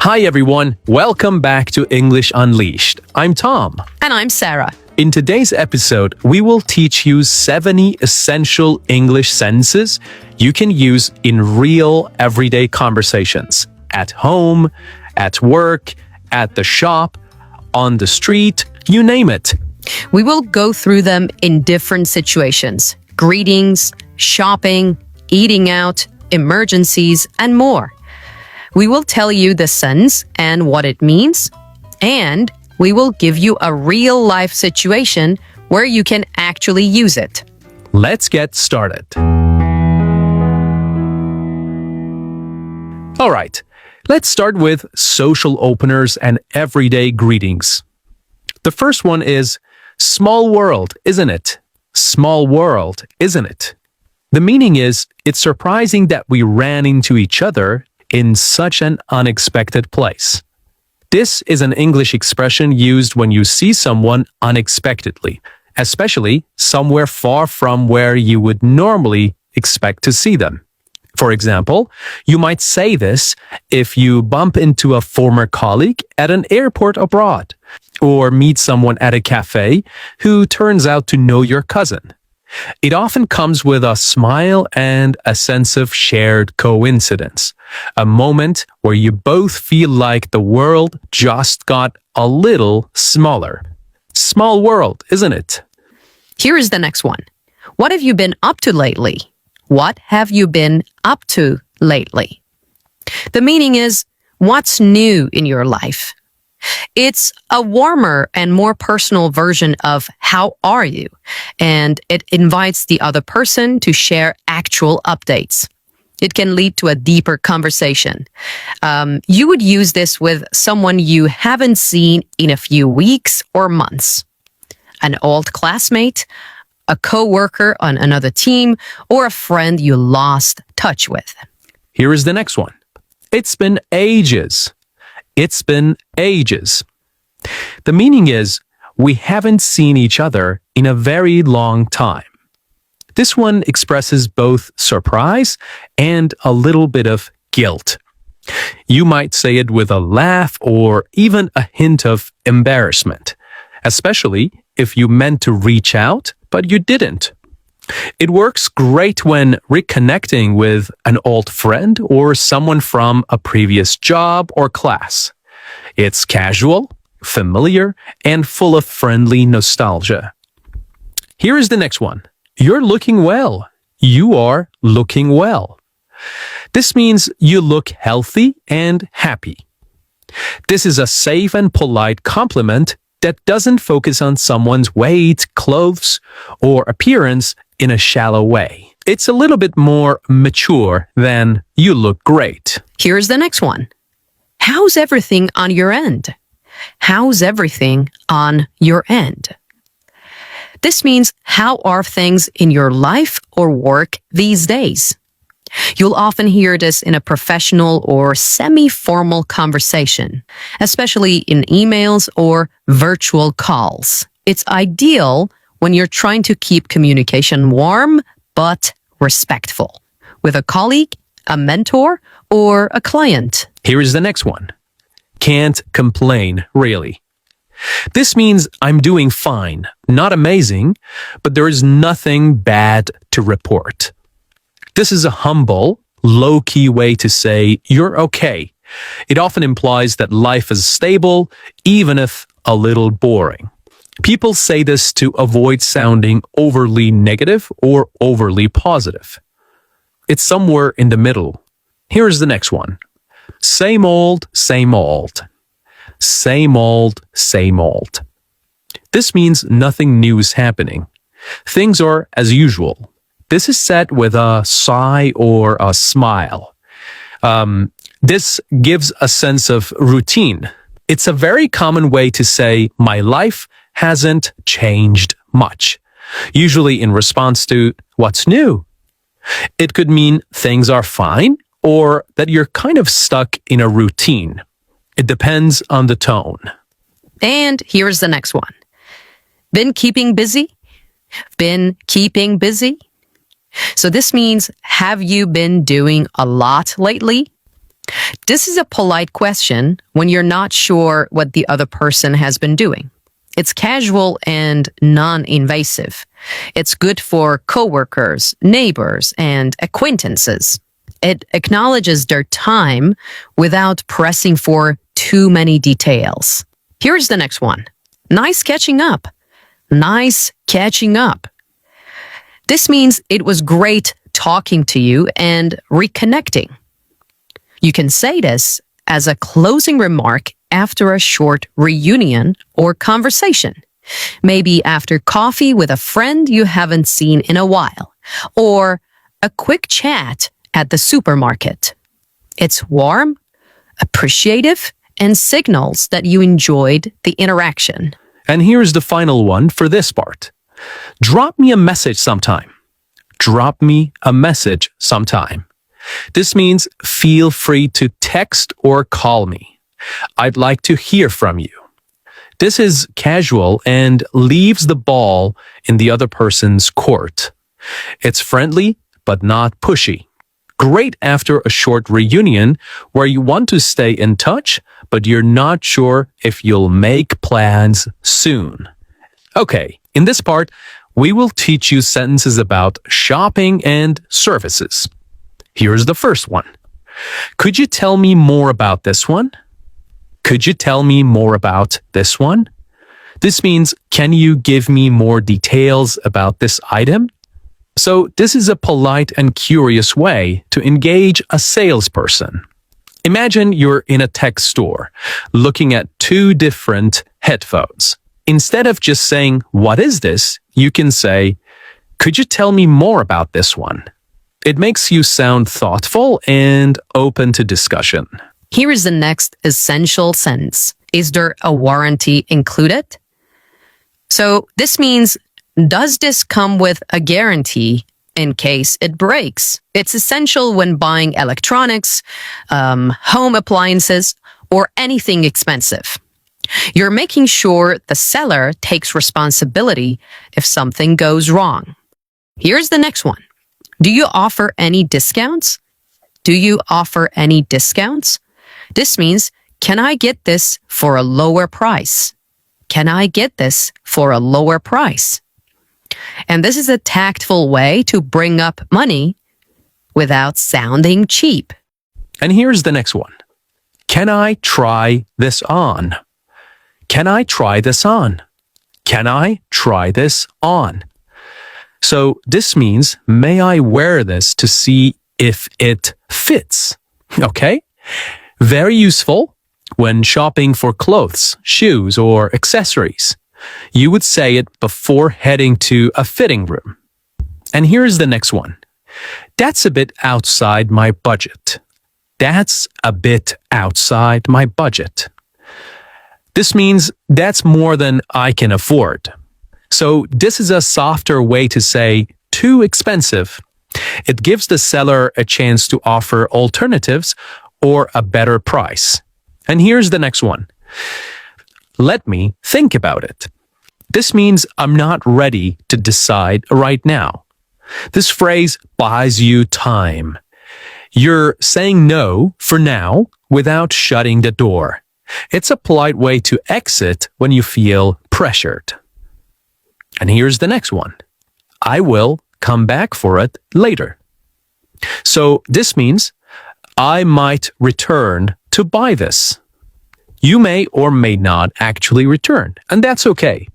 Hi everyone, welcome back to English Unleashed. I'm Tom. And I'm Sarah. In today's episode, we will teach you 70 essential English sentences you can use in real everyday conversations. At home, at work, at the shop, on the street, you name it. We will go through them in different situations: greetings, shopping, eating out, emergencies, and more. We will tell you the sense and what it means, and we will give you a real-life situation where you can actually use it. Let's get started. All right, let's start with social openers and everyday greetings. The first one is, small world, isn't it? Small world, isn't it? The meaning is, it's surprising that we ran into each other in such an unexpected place. This is an English expression used when you see someone unexpectedly, especially somewhere far from where you would normally expect to see them. For example, you might say this if you bump into a former colleague at an airport abroad, or meet someone at a cafe who turns out to know your cousin. It often comes with a smile and a sense of shared coincidence, a moment where you both feel like the world just got a little smaller. Small world, isn't it? Here is the next one. What have you been up to lately? What have you been up to lately? The meaning is, what's new in your life? It's a warmer and more personal version of how are you, and it invites the other person to share actual updates. It can lead to a deeper conversation. You would use this with someone you haven't seen in a few weeks or months. An old classmate, a coworker on another team, or a friend you lost touch with. Here is the next one. It's been ages. It's been ages. The meaning is, we haven't seen each other in a very long time. This one expresses both surprise and a little bit of guilt. You might say it with a laugh or even a hint of embarrassment, especially if you meant to reach out, but you didn't. It works great when reconnecting with an old friend or someone from a previous job or class. It's casual, familiar, and full of friendly nostalgia. Here is the next one. You're looking well. You are looking well. This means you look healthy and happy. This is a safe and polite compliment that doesn't focus on someone's weight, clothes, or appearance in a shallow way. It's a little bit more mature than you look great. Here's the next one. How's everything on your end? How's everything on your end? This means, how are things in your life or work these days? You'll often hear this in a professional or semi-formal conversation, especially in emails or virtual calls. It's ideal when you're trying to keep communication warm but respectful with a colleague, a mentor, or a client. Here is the next one. Can't complain, really. This means I'm doing fine, not amazing, but there is nothing bad to report. This is a humble, low-key way to say you're okay. It often implies that life is stable, even if a little boring. People say this to avoid sounding overly negative or overly positive. It's somewhere in the middle. Here is the next one. Same old, same old. Same old, same old. This means nothing new is happening. Things are as usual. This is said with a sigh or a smile. This gives a sense of routine. It's a very common way to say my life hasn't changed much, usually in response to what's new. It could mean things are fine or that you're kind of stuck in a routine. It depends on the tone. And here's the next one. Been keeping busy? Been keeping busy? So this means, have you been doing a lot lately? This is a polite question when you're not sure what the other person has been doing. It's casual and non-invasive. It's good for coworkers, neighbors, and acquaintances. It acknowledges their time without pressing for too many details. Here's the next one. Nice catching up. Nice catching up. This means it was great talking to you and reconnecting. You can say this as a closing remark after a short reunion or conversation. Maybe after coffee with a friend you haven't seen in a while, or a quick chat at the supermarket. It's warm, appreciative, and signals that you enjoyed the interaction. And here's the final one for this part. Drop me a message sometime. Drop me a message sometime. This means feel free to text or call me. I'd like to hear from you. This is casual and leaves the ball in the other person's court. It's friendly, but not pushy. Great after a short reunion where you want to stay in touch, but you're not sure if you'll make plans soon. Okay, in this part, we will teach you sentences about shopping and services. Here's the first one. Could you tell me more about this one? Could you tell me more about this one? This means, can you give me more details about this item? So this is a polite and curious way to engage a salesperson. Imagine you're in a tech store looking at two different headphones. Instead of just saying, "What is this?" you can say, "Could you tell me more about this one?" It makes you sound thoughtful and open to discussion. Here is the next essential sentence. Is there a warranty included? So this means, does this come with a guarantee in case it breaks? It's essential when buying electronics, home appliances, or anything expensive. You're making sure the seller takes responsibility if something goes wrong. Here's the next one. Do you offer any discounts? Do you offer any discounts? This means, can I get this for a lower price? Can I get this for a lower price? And this is a tactful way to bring up money without sounding cheap. And here's the next one. Can I try this on? Can I try this on? Can I try this on? So this means, may I wear this to see if it fits? Okay? Very useful when shopping for clothes, shoes, or accessories. You would say it before heading to a fitting room. And here's the next one. That's a bit outside my budget. That's a bit outside my budget. This means that's more than I can afford. So this is a softer way to say too expensive. It gives the seller a chance to offer alternatives or a better price. And here's the next one. Let me think about it. This means I'm not ready to decide right now. This phrase buys you time. You're saying no for now without shutting the door. It's a polite way to exit when you feel pressured. And here's the next one. I will come back for it later. So this means I might return to buy this. You may or may not actually return, and that's okay.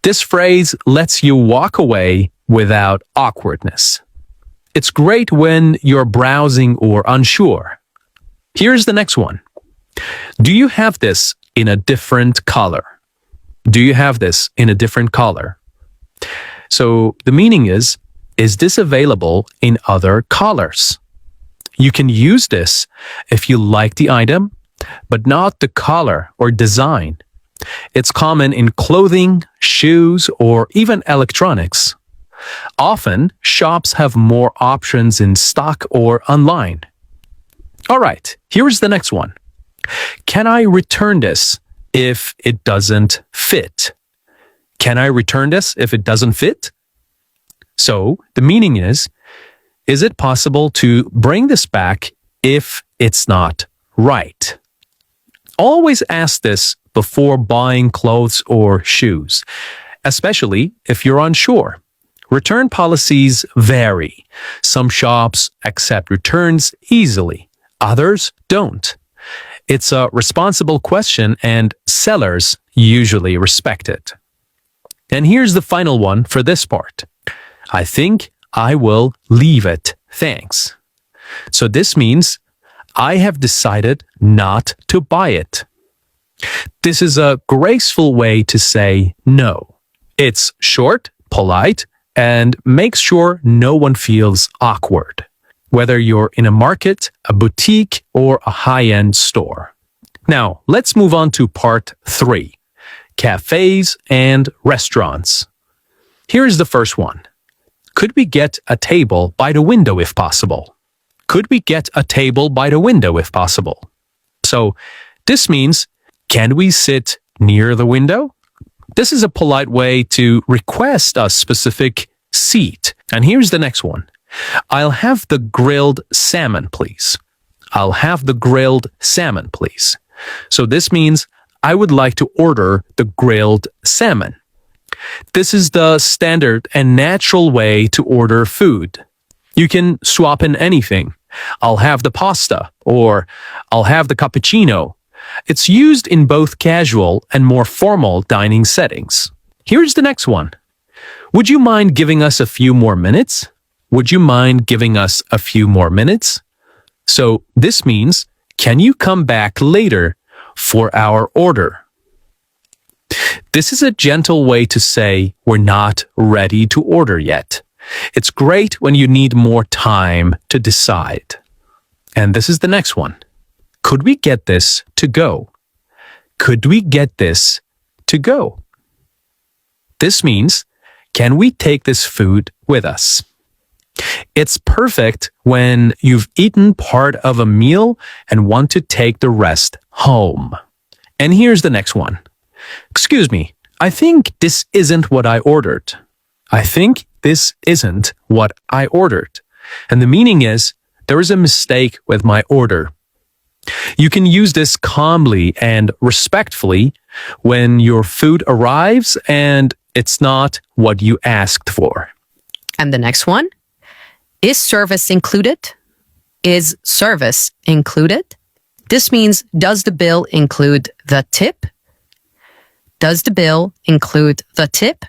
This phrase lets you walk away without awkwardness. It's great when you're browsing or unsure. Here's the next one. Do you have this in a different color? Do you have this in a different color? So the meaning is this available in other colors? You can use this if you like the item, but not the color or design. It's common in clothing, shoes, or even electronics. Often, shops have more options in stock or online. All right, here's the next one. Can I return this if it doesn't fit? Can I return this if it doesn't fit? So, the meaning is it possible to bring this back if it's not right. Always ask this before buying clothes or shoes, especially if you're unsure. Return policies vary. Some shops accept returns easily, others don't. It's a responsible question and sellers usually respect it. And here's the final one for this part. I think I will leave it, thanks. So this means I have decided not to buy it. This is a graceful way to say no. It's short, polite, and makes sure no one feels awkward, whether you're in a market, a boutique, or a high-end store. Now, let's move on to part 3, cafes and restaurants. Here's the first one. Could we get a table by the window if possible? Could we get a table by the window if possible? So, this means, can we sit near the window? This is a polite way to request a specific seat. And here's the next one. I'll have the grilled salmon, please. I'll have the grilled salmon, please. So this means I would like to order the grilled salmon. This is the standard and natural way to order food. You can swap in anything. I'll have the pasta, or I'll have the cappuccino. It's used in both casual and more formal dining settings. Here's the next one. Would you mind giving us a few more minutes? Would you mind giving us a few more minutes? So this means, can you come back later for our order? This is a gentle way to say we're not ready to order yet. It's great when you need more time to decide. And this is the next one. Could we get this to go? Could we get this to go? This means, can we take this food with us? It's perfect when you've eaten part of a meal and want to take the rest home. And here's the next one. Excuse me, I think this isn't what I ordered. I think this isn't what I ordered. And the meaning is, there is a mistake with my order. You can use this calmly and respectfully when your food arrives and it's not what you asked for. And the next one. Is service included? Is service included? This means, does the bill include the tip? Does the bill include the tip?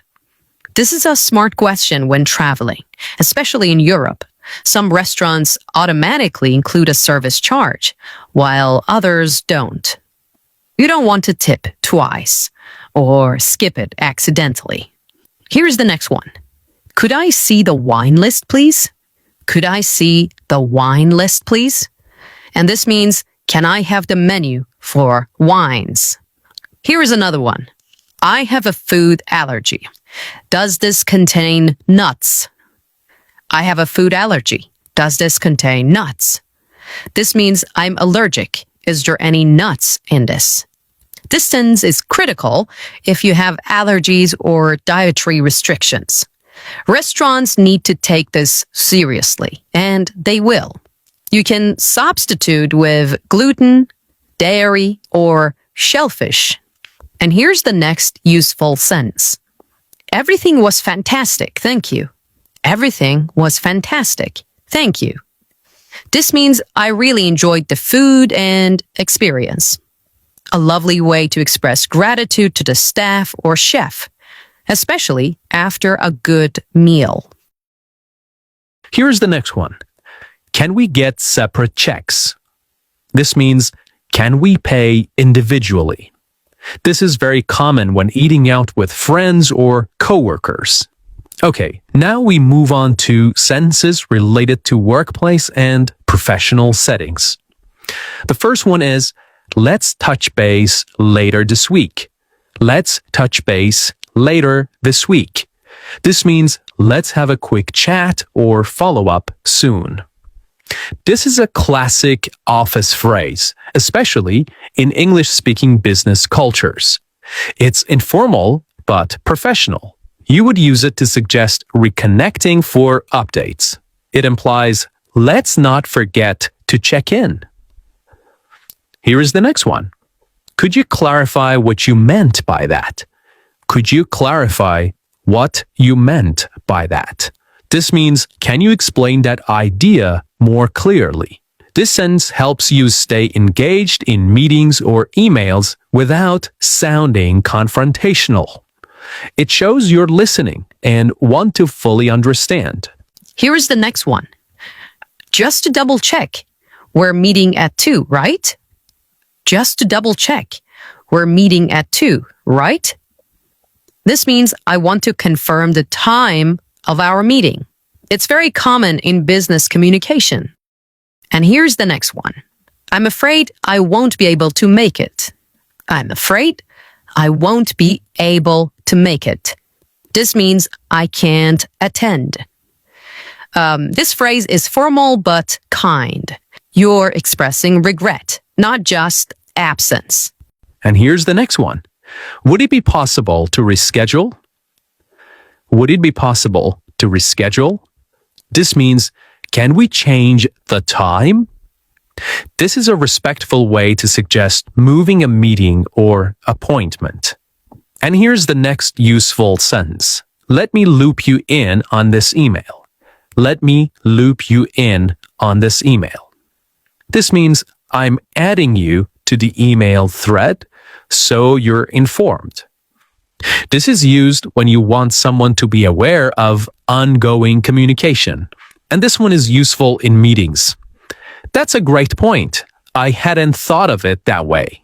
This is a smart question when traveling, especially in Europe. Some restaurants automatically include a service charge, while others don't. You don't want to tip twice or skip it accidentally. Here's the next one. Could I see the wine list, please? Could I see the wine list, please? And this means, can I have the menu for wines? Here is another one. I have a food allergy. Does this contain nuts? I have a food allergy. Does this contain nuts? This means I'm allergic. Is there any nuts in this? This sentence is critical if you have allergies or dietary restrictions. Restaurants need to take this seriously, and they will. You can substitute with gluten, dairy, or shellfish. And here's the next useful sentence. Everything was fantastic, thank you. Everything was fantastic, thank you. This means I really enjoyed the food and experience. A lovely way to express gratitude to the staff or chef, especially after a good meal. Here's the next one. Can we get separate checks? This means, can we pay individually? This is very common when eating out with friends or coworkers. Okay, now we move on to sentences related to workplace and professional settings. The first one is, let's touch base later this week. Let's touch base later this week. This means let's have a quick chat or follow up soon. This is a classic office phrase, especially in English-speaking business cultures. It's informal but professional. You would use it to suggest reconnecting for updates. It implies, let's not forget to check in. Here is the next one. Could you clarify what you meant by that? Could you clarify what you meant by that? This means, can you explain that idea more clearly? This sentence helps you stay engaged in meetings or emails without sounding confrontational. It shows you're listening and want to fully understand. Here is the next one. Just to double check, we're meeting at 2, right? Just to double check, we're meeting at 2, right? This means I want to confirm the time of our meeting. It's very common in business communication. And here's the next one. I'm afraid I won't be able to make it. I'm afraid I won't be able to make it. This means I can't attend. This phrase is formal but kind. You're expressing regret, not just absence. And here's the next one. Would it be possible to reschedule? Would it be possible to reschedule? This means, can we change the time? This is a respectful way to suggest moving a meeting or appointment. And here's the next useful sentence. Let me loop you in on this email. Let me loop you in on this email. This means I'm adding you to the email thread so you're informed. This is used when you want someone to be aware of ongoing communication. And this one is useful in meetings. That's a great point. I hadn't thought of it that way.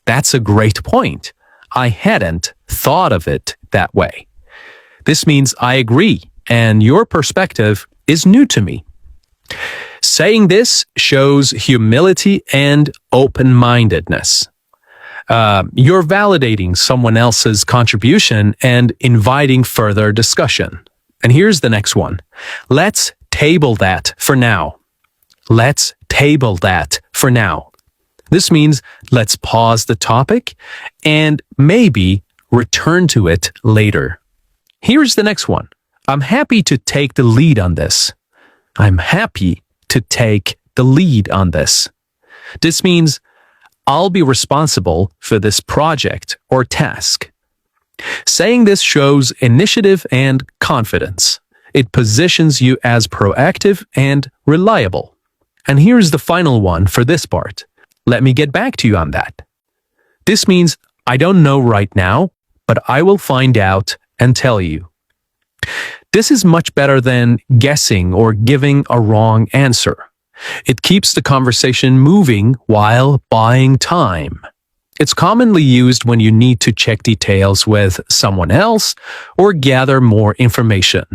That's a great point. I hadn't thought of it that way. This means I agree, and your perspective is new to me. Saying this shows humility and open-mindedness. You're validating someone else's contribution and inviting further discussion. And here's the next one. Let's table that for now. Let's table that for now. This means let's pause the topic and maybe return to it later. Here's the next one. I'm happy to take the lead on this. I'm happy to take the lead on this. This means I'll be responsible for this project or task. Saying this shows initiative and confidence. It positions you as proactive and reliable. And here's the final one for this part. Let me get back to you on that. This means I don't know right now, but I will find out and tell you. This is much better than guessing or giving a wrong answer. It keeps the conversation moving while buying time. It's commonly used when you need to check details with someone else or gather more information.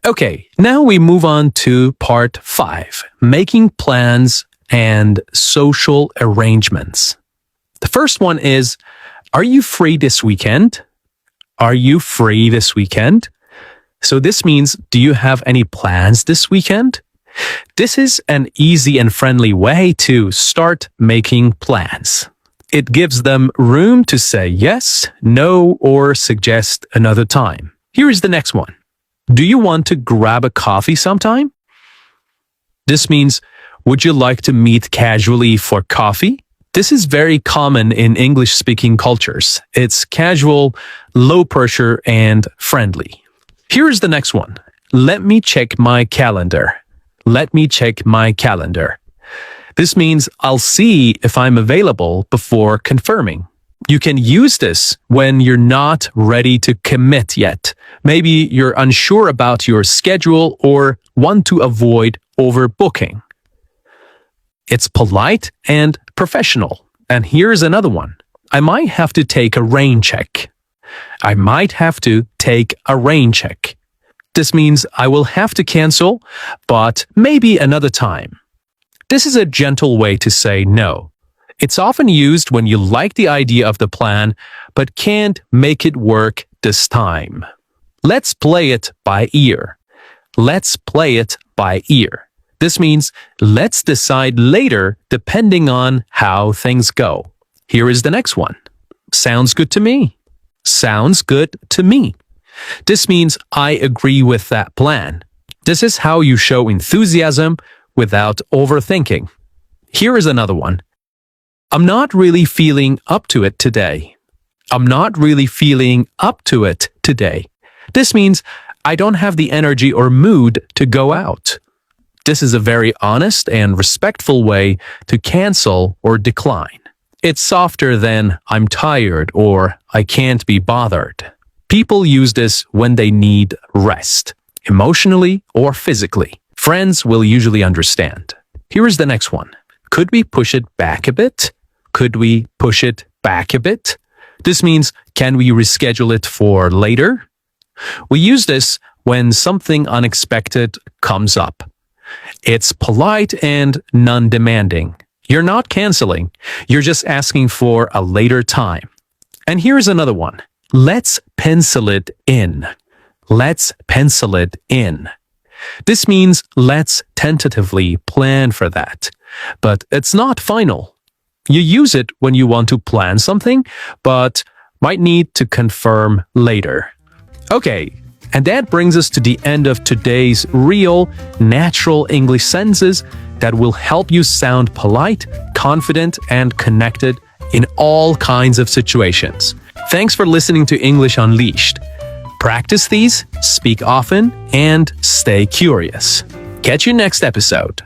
Okay, now we move on to part 5, making plans and social arrangements. The first one is, are you free this weekend? Are you free this weekend? So this means, do you have any plans this weekend? This is an easy and friendly way to start making plans. It gives them room to say yes, no, or suggest another time. Here is the next one. Do you want to grab a coffee sometime? This means, would you like to meet casually for coffee? This is very common in English-speaking cultures. It's casual, low pressure, and friendly. Here is the next one. Let me check my calendar. Let me check my calendar. This means I'll see if I'm available before confirming. You can use this when you're not ready to commit yet. Maybe you're unsure about your schedule or want to avoid overbooking. It's polite and professional. And here's another one. I might have to take a rain check. I might have to take a rain check. This means I will have to cancel, but maybe another time. This is a gentle way to say no. It's often used when you like the idea of the plan, but can't make it work this time. Let's play it by ear. Let's play it by ear. This means let's decide later depending on how things go. Here is the next one. Sounds good to me. Sounds good to me. This means I agree with that plan. This is how you show enthusiasm without overthinking. Here is another one. I'm not really feeling up to it today. I'm not really feeling up to it today. This means I don't have the energy or mood to go out. This is a very honest and respectful way to cancel or decline. It's softer than I'm tired or I can't be bothered. People use this when they need rest, emotionally or physically. Friends will usually understand. Here is the next one. Could we push it back a bit? Could we push it back a bit? This means, can we reschedule it for later? We use this when something unexpected comes up. It's polite and non-demanding. You're not canceling. You're just asking for a later time. And here's another one. Let's pencil it in. Let's pencil it in. This means let's tentatively plan for that. But it's not final. You use it when you want to plan something, but might need to confirm later. Okay, and that brings us to the end of today's real, natural English sentences that will help you sound polite, confident, and connected in all kinds of situations. Thanks for listening to English Unleashed. Practice these, speak often, and stay curious. Catch you next episode.